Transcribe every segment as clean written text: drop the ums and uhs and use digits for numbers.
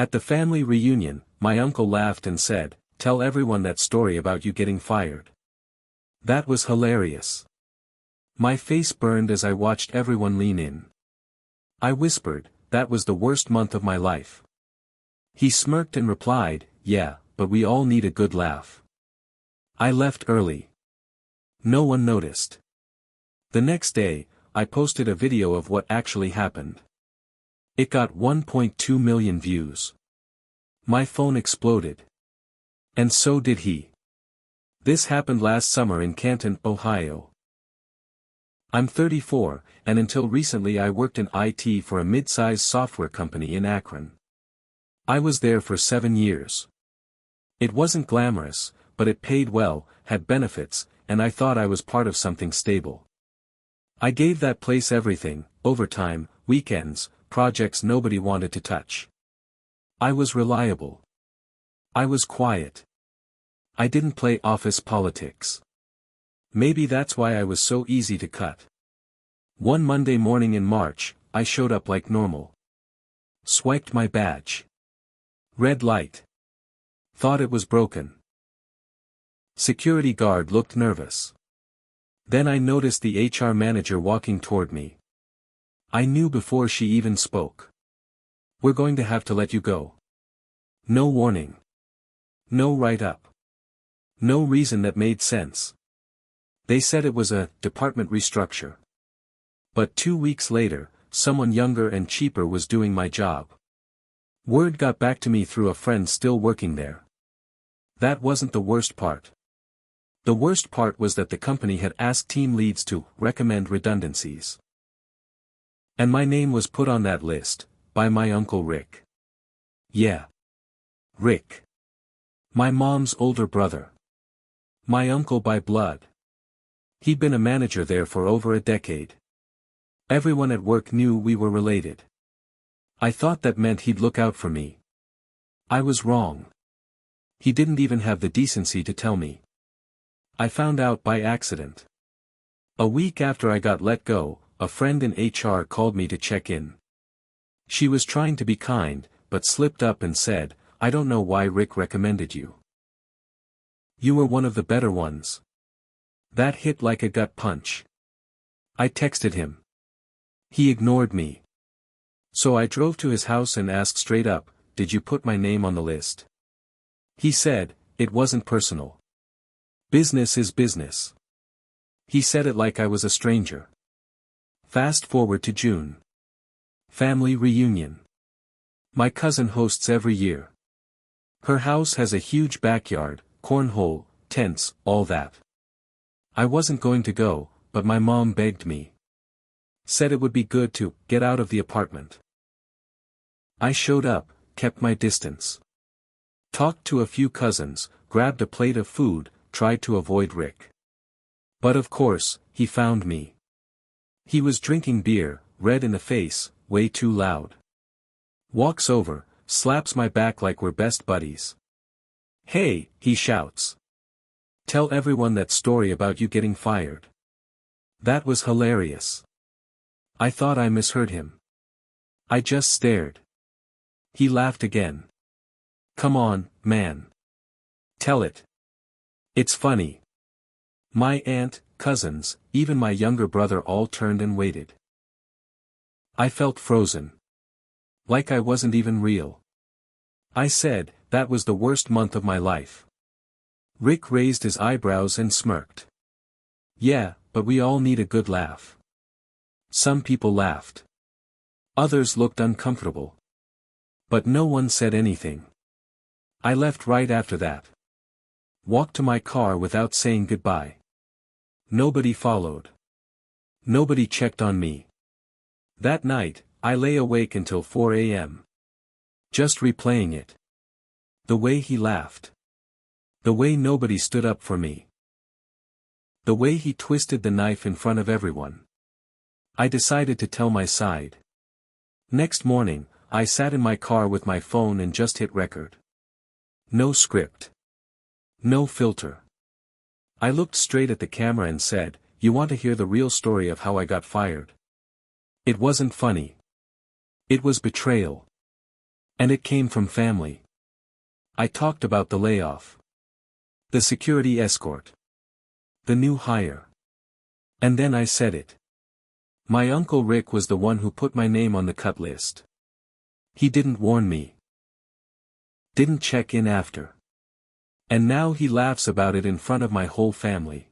At the family reunion, my uncle laughed and said, "Tell everyone that story about you getting fired." That was hilarious. My face burned as I watched everyone lean in. I whispered, "That was the worst month of my life." He smirked and replied, "Yeah, but we all need a good laugh." I left early. No one noticed. The next day, I posted a video of what actually happened. It got 1.2 million views. My phone exploded. And so did he. This happened last summer in Canton, Ohio. I'm 34, and until recently I worked in IT for a mid-sized software company in Akron. I was there for 7 years. It wasn't glamorous, but it paid well, had benefits, and I thought I was part of something stable. I gave that place everything: overtime, weekends, projects nobody wanted to touch. I was reliable. I was quiet. I didn't play office politics. Maybe that's why I was so easy to cut. One Monday morning in March, I showed up like normal. Swiped my badge. Red light. Thought it was broken. Security guard looked nervous. Then I noticed the HR manager walking toward me. I knew before she even spoke. "We're going to have to let you go." No warning. No write-up. No reason that made sense. They said it was a department restructure. But 2 weeks later, someone younger and cheaper was doing my job. Word got back to me through a friend still working there. That wasn't the worst part. The worst part was that the company had asked team leads to recommend redundancies. And my name was put on that list, by my uncle Rick. Yeah. Rick. My mom's older brother. My uncle by blood. He'd been a manager there for over a decade. Everyone at work knew we were related. I thought that meant he'd look out for me. I was wrong. He didn't even have the decency to tell me. I found out by accident. A week after I got let go, a friend in HR called me to check in. She was trying to be kind, but slipped up and said, "I don't know why Rick recommended you. You were one of the better ones." That hit like a gut punch. I texted him. He ignored me. So I drove to his house and asked straight up, "Did you put my name on the list?" He said, "It wasn't personal. Business is business." He said it like I was a stranger. Fast forward to June. Family reunion. My cousin hosts every year. Her house has a huge backyard, cornhole, tents, all that. I wasn't going to go, but my mom begged me. Said it would be good to get out of the apartment. I showed up, kept my distance. Talked to a few cousins, grabbed a plate of food, tried to avoid Rick. But of course, he found me. He was drinking beer, red in the face, way too loud. Walks over, slaps my back like we're best buddies. "Hey," he shouts. "Tell everyone that story about you getting fired." That was hilarious. I thought I misheard him. I just stared. He laughed again. "Come on, man. Tell it. It's funny." My aunt, cousins, even my younger brother all turned and waited. I felt frozen. Like I wasn't even real. I said, "That was the worst month of my life." Rick raised his eyebrows and smirked. "Yeah, but we all need a good laugh." Some people laughed. Others looked uncomfortable. But no one said anything. I left right after that. Walked to my car without saying goodbye. Nobody followed. Nobody checked on me. That night, I lay awake until 4 a.m. Just replaying it. The way he laughed. The way nobody stood up for me. The way he twisted the knife in front of everyone. I decided to tell my side. Next morning, I sat in my car with my phone and just hit record. No script. No filter. I looked straight at the camera and said, "You want to hear the real story of how I got fired?" It wasn't funny. It was betrayal. And it came from family. I talked about the layoff. The security escort. The new hire. And then I said it. My Uncle Rick was the one who put my name on the cut list. He didn't warn me. Didn't check in after. And now he laughs about it in front of my whole family.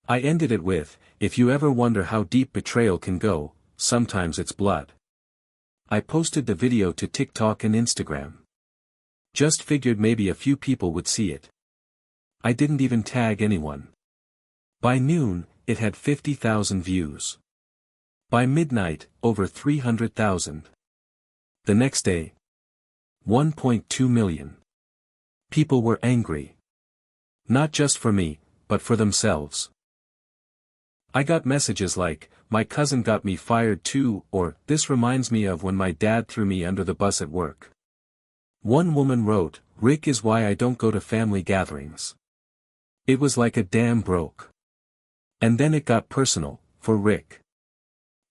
I ended it with, if you ever wonder how deep betrayal can go, sometimes it's blood. I posted the video to TikTok and Instagram. Just figured maybe a few people would see it. I didn't even tag anyone. By noon, it had 50,000 views. By midnight, over 300,000. The next day, 1.2 million. People were angry. Not just for me, but for themselves. I got messages like, my cousin got me fired too, or, this reminds me of when my dad threw me under the bus at work. One woman wrote, Rick is why I don't go to family gatherings. It was like a dam broke. And then it got personal, for Rick.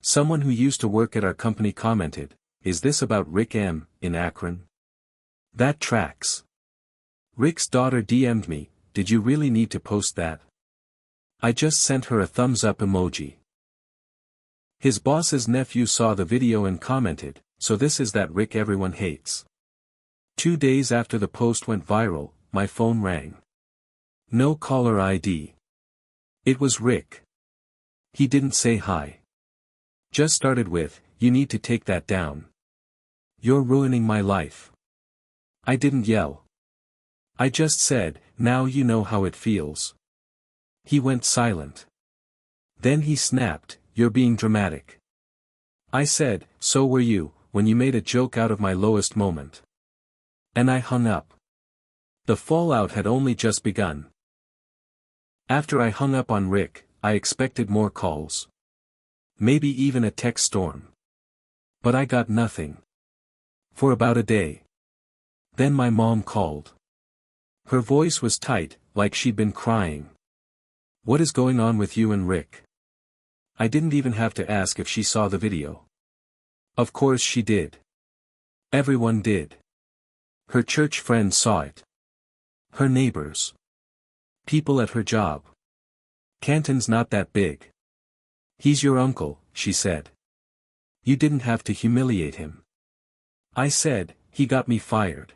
Someone who used to work at our company commented, is this about Rick M. in Akron? That tracks. Rick's daughter DM'd me, did you really need to post that? I just sent her a thumbs up emoji. His boss's nephew saw the video and commented, so this is that Rick everyone hates. 2 days after the post went viral, my phone rang. No caller ID. It was Rick. He didn't say hi. Just started with, you need to take that down. You're ruining my life. I didn't yell. I just said, now you know how it feels. He went silent. Then he snapped, you're being dramatic. I said, so were you, when you made a joke out of my lowest moment. And I hung up. The fallout had only just begun. After I hung up on Rick, I expected more calls. Maybe even a text storm. But I got nothing. For about a day. Then my mom called. Her voice was tight, like she'd been crying. What is going on with you and Rick? I didn't even have to ask if she saw the video. Of course she did. Everyone did. Her church friends saw it. Her neighbors. People at her job. Canton's not that big. He's your uncle, she said. You didn't have to humiliate him. I said, he got me fired.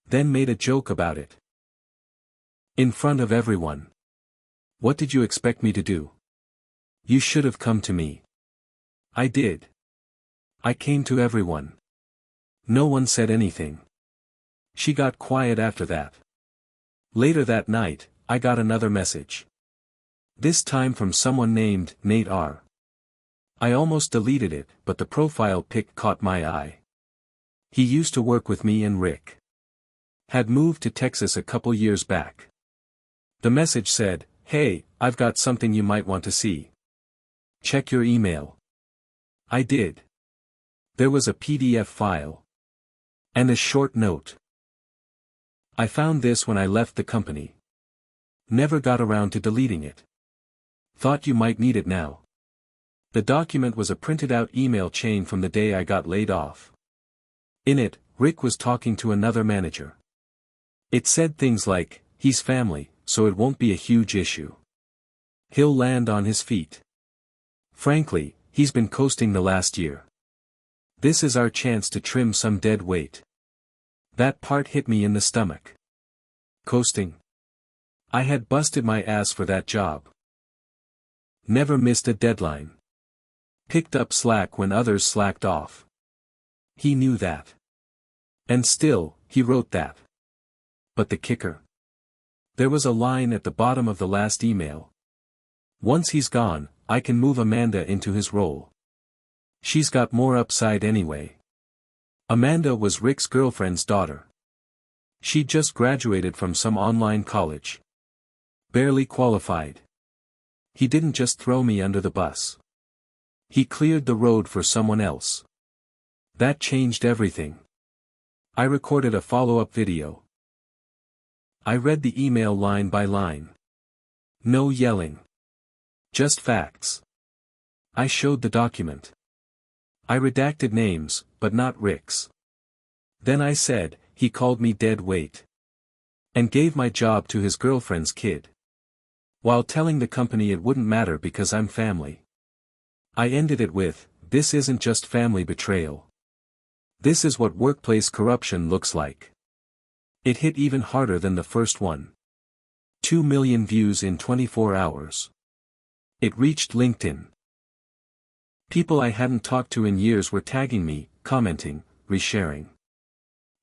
Then made a joke about it. In front of everyone. What did you expect me to do? You should have come to me. I did. I came to everyone. No one said anything. She got quiet after that. Later that night, I got another message. This time from someone named Nate R. I almost deleted it, but the profile pic caught my eye. He used to work with me and Rick. Had moved to Texas a couple years back. The message said, hey, I've got something you might want to see. Check your email. I did. There was a PDF file. And a short note. I found this when I left the company. Never got around to deleting it. Thought you might need it now. The document was a printed out email chain from the day I got laid off. In it, Rick was talking to another manager. It said things like, he's family, so it won't be a huge issue. He'll land on his feet. Frankly, he's been coasting the last year. This is our chance to trim some dead weight. That part hit me in the stomach. Coasting. I had busted my ass for that job. Never missed a deadline. Picked up slack when others slacked off. He knew that. And still, he wrote that. But the kicker. There was a line at the bottom of the last email. Once he's gone, I can move Amanda into his role. She's got more upside anyway. Amanda was Rick's girlfriend's daughter. She'd just graduated from some online college. Barely qualified. He didn't just throw me under the bus. He cleared the road for someone else. That changed everything. I recorded a follow-up video. I read the email line by line. No yelling. Just facts. I showed the document. I redacted names, but not Rick's. Then I said, he called me dead weight. And gave my job to his girlfriend's kid. While telling the company it wouldn't matter because I'm family. I ended it with, this isn't just family betrayal. This is what workplace corruption looks like. It hit even harder than the first one. 2 million views in 24 hours. It reached LinkedIn. People I hadn't talked to in years were tagging me, commenting, resharing.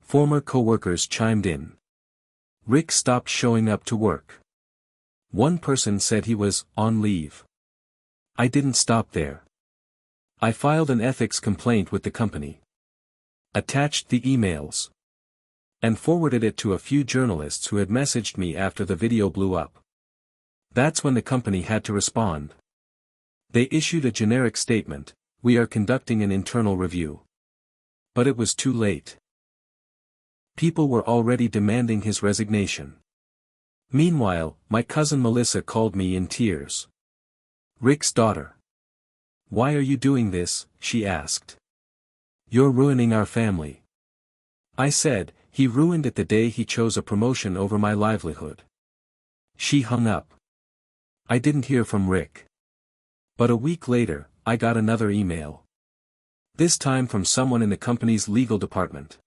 Former coworkers chimed in. Rick stopped showing up to work. One person said he was on leave. I didn't stop there. I filed an ethics complaint with the company. Attached the emails. And forwarded it to a few journalists who had messaged me after the video blew up. That's when the company had to respond. They issued a generic statement, we are conducting an internal review. But it was too late. People were already demanding his resignation. Meanwhile, my cousin Melissa called me in tears. Rick's daughter. Why are you doing this? She asked. You're ruining our family. I said, he ruined it the day he chose a promotion over my livelihood. She hung up. I didn't hear from Rick. But a week later, I got another email. This time from someone in the company's legal department.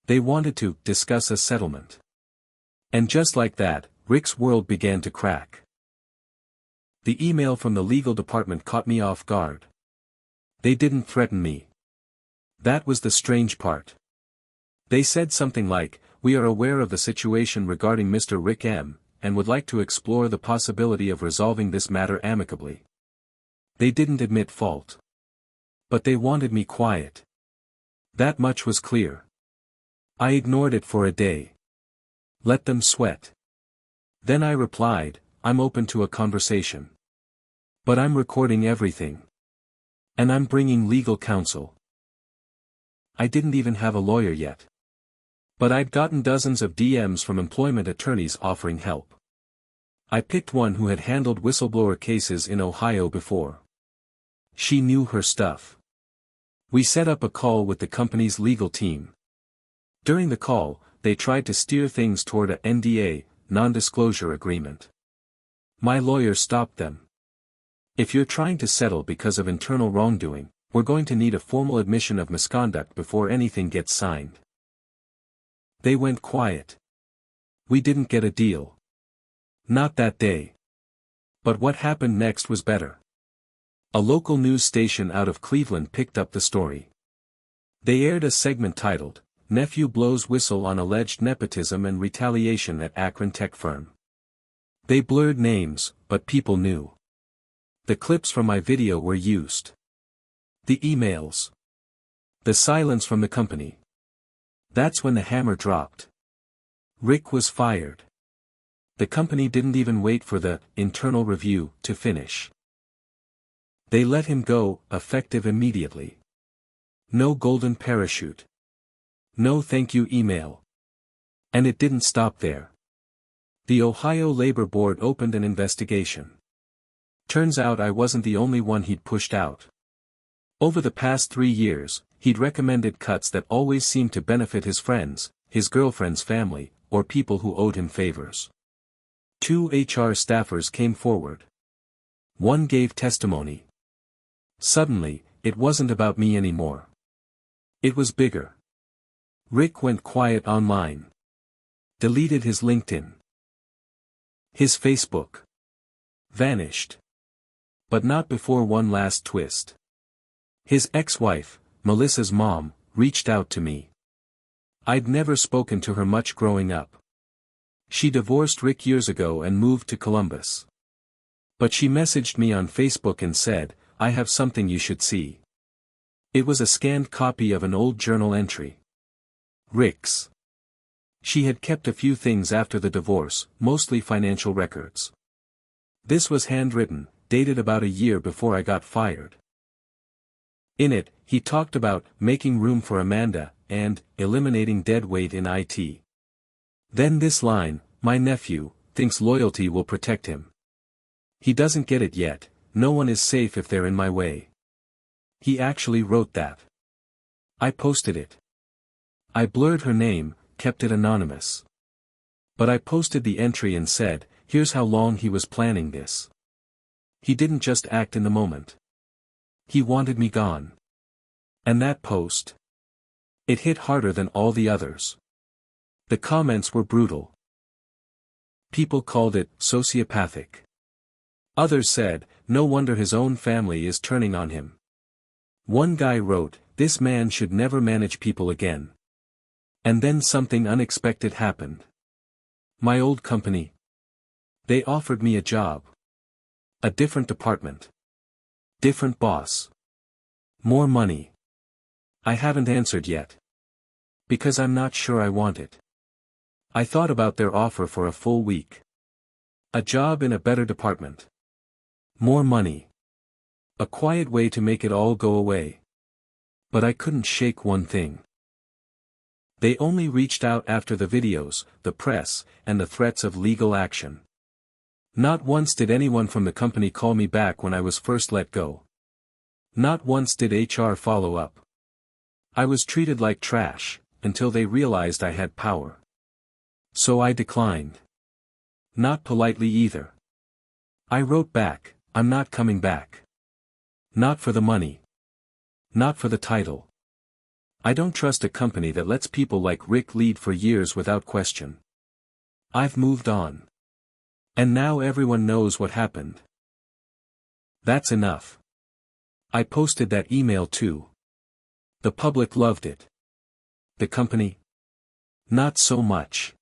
They wanted to discuss a settlement. And just like that, Rick's world began to crack. The email from the legal department caught me off guard. They didn't threaten me. That was the strange part. They said something like, we are aware of the situation regarding Mr. Rick M., and would like to explore the possibility of resolving this matter amicably. They didn't admit fault. But they wanted me quiet. That much was clear. I ignored it for a day. Let them sweat. Then I replied, I'm open to a conversation. But I'm recording everything. And I'm bringing legal counsel. I didn't even have a lawyer yet. But I'd gotten dozens of DMs from employment attorneys offering help. I picked one who had handled whistleblower cases in Ohio before. She knew her stuff. We set up a call with the company's legal team. During the call, they tried to steer things toward a NDA, non-disclosure agreement. My lawyer stopped them. If you're trying to settle because of internal wrongdoing, we're going to need a formal admission of misconduct before anything gets signed. They went quiet. We didn't get a deal. Not that day. But what happened next was better. A local news station out of Cleveland picked up the story. They aired a segment titled, Nephew Blows Whistle on Alleged Nepotism and Retaliation at Akron Tech Firm. They blurred names, but people knew. The clips from my video were used. The emails. The silence from the company. That's when the hammer dropped. Rick was fired. The company didn't even wait for the internal review to finish. They let him go, effective immediately. No golden parachute. No thank you email. And it didn't stop there. The Ohio Labor Board opened an investigation. Turns out I wasn't the only one he'd pushed out. Over the past 3 years, he'd recommended cuts that always seemed to benefit his friends, his girlfriend's family, or people who owed him favors. 2 HR staffers came forward. One gave testimony. Suddenly, it wasn't about me anymore. It was bigger. Rick went quiet online. Deleted his LinkedIn. His Facebook. Vanished. But not before one last twist. His ex-wife, Melissa's mom, reached out to me. I'd never spoken to her much growing up. She divorced Rick years ago and moved to Columbus. But she messaged me on Facebook and said, I have something you should see. It was a scanned copy of an old journal entry. Rick's. She had kept a few things after the divorce, mostly financial records. This was handwritten, dated about a year before I got fired. In it, he talked about making room for Amanda, and eliminating dead weight in IT. Then this line, my nephew, thinks loyalty will protect him. He doesn't get it yet, no one is safe if they're in my way. He actually wrote that. I posted it. I blurred her name, kept it anonymous. But I posted the entry and said, here's how long he was planning this. He didn't just act in the moment. He wanted me gone. And that post? It hit harder than all the others. The comments were brutal. People called it sociopathic. Others said, no wonder his own family is turning on him. One guy wrote, this man should never manage people again. And then something unexpected happened. My old company. They offered me a job. A different department. Different boss. More money. I haven't answered yet. Because I'm not sure I want it. I thought about their offer for a full week. A job in a better department. More money. A quiet way to make it all go away. But I couldn't shake one thing. They only reached out after the videos, the press, and the threats of legal action. Not once did anyone from the company call me back when I was first let go. Not once did HR follow up. I was treated like trash, until they realized I had power. So I declined. Not politely either. I wrote back, I'm not coming back. Not for the money. Not for the title. I don't trust a company that lets people like Rick lead for years without question. I've moved on. And now everyone knows what happened. That's enough. I posted that email too. The public loved it. The company? Not so much.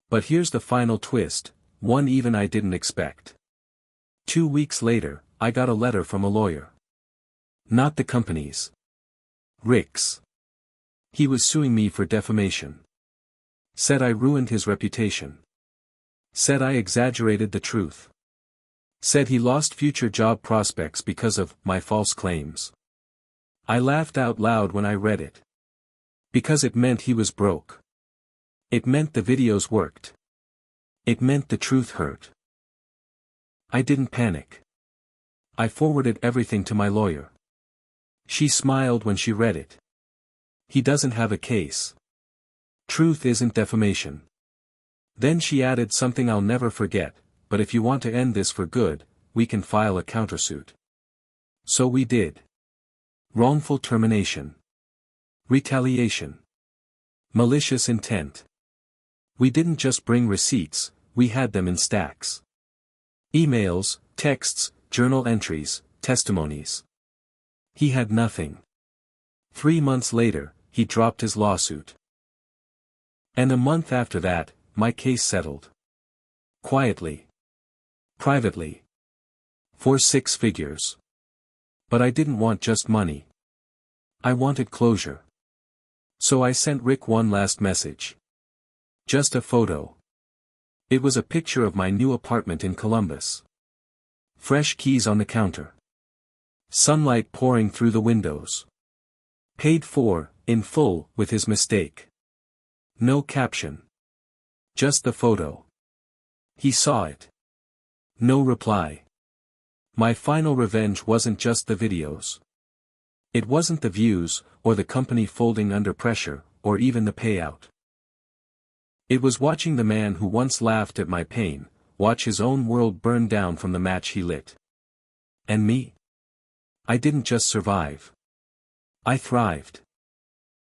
But here's the final twist, one even I didn't expect. 2 weeks later, I got a letter from a lawyer. Not the company's. Rick's. He was suing me for defamation. Said I ruined his reputation. Said I exaggerated the truth. Said he lost future job prospects because of my false claims. I laughed out loud when I read it. Because it meant he was broke. It meant the videos worked. It meant the truth hurt. I didn't panic. I forwarded everything to my lawyer. She smiled when she read it. He doesn't have a case. Truth isn't defamation. Then she added something I'll never forget, but if you want to end this for good, we can file a countersuit. So we did. Wrongful termination. Retaliation. Malicious intent. We didn't just bring receipts, we had them in stacks. Emails, texts, journal entries, testimonies. He had nothing. 3 months later, he dropped his lawsuit. And a month after that, my case settled. Quietly. Privately. For 6 figures. But I didn't want just money. I wanted closure. So I sent Rick one last message. Just a photo. It was a picture of my new apartment in Columbus. Fresh keys on the counter. Sunlight pouring through the windows. Paid for, in full, with his mistake. No caption. Just the photo. He saw it. No reply. My final revenge wasn't just the videos. It wasn't the views, or the company folding under pressure, or even the payout. It was watching the man who once laughed at my pain, watch his own world burn down from the match he lit. And me? I didn't just survive. I thrived.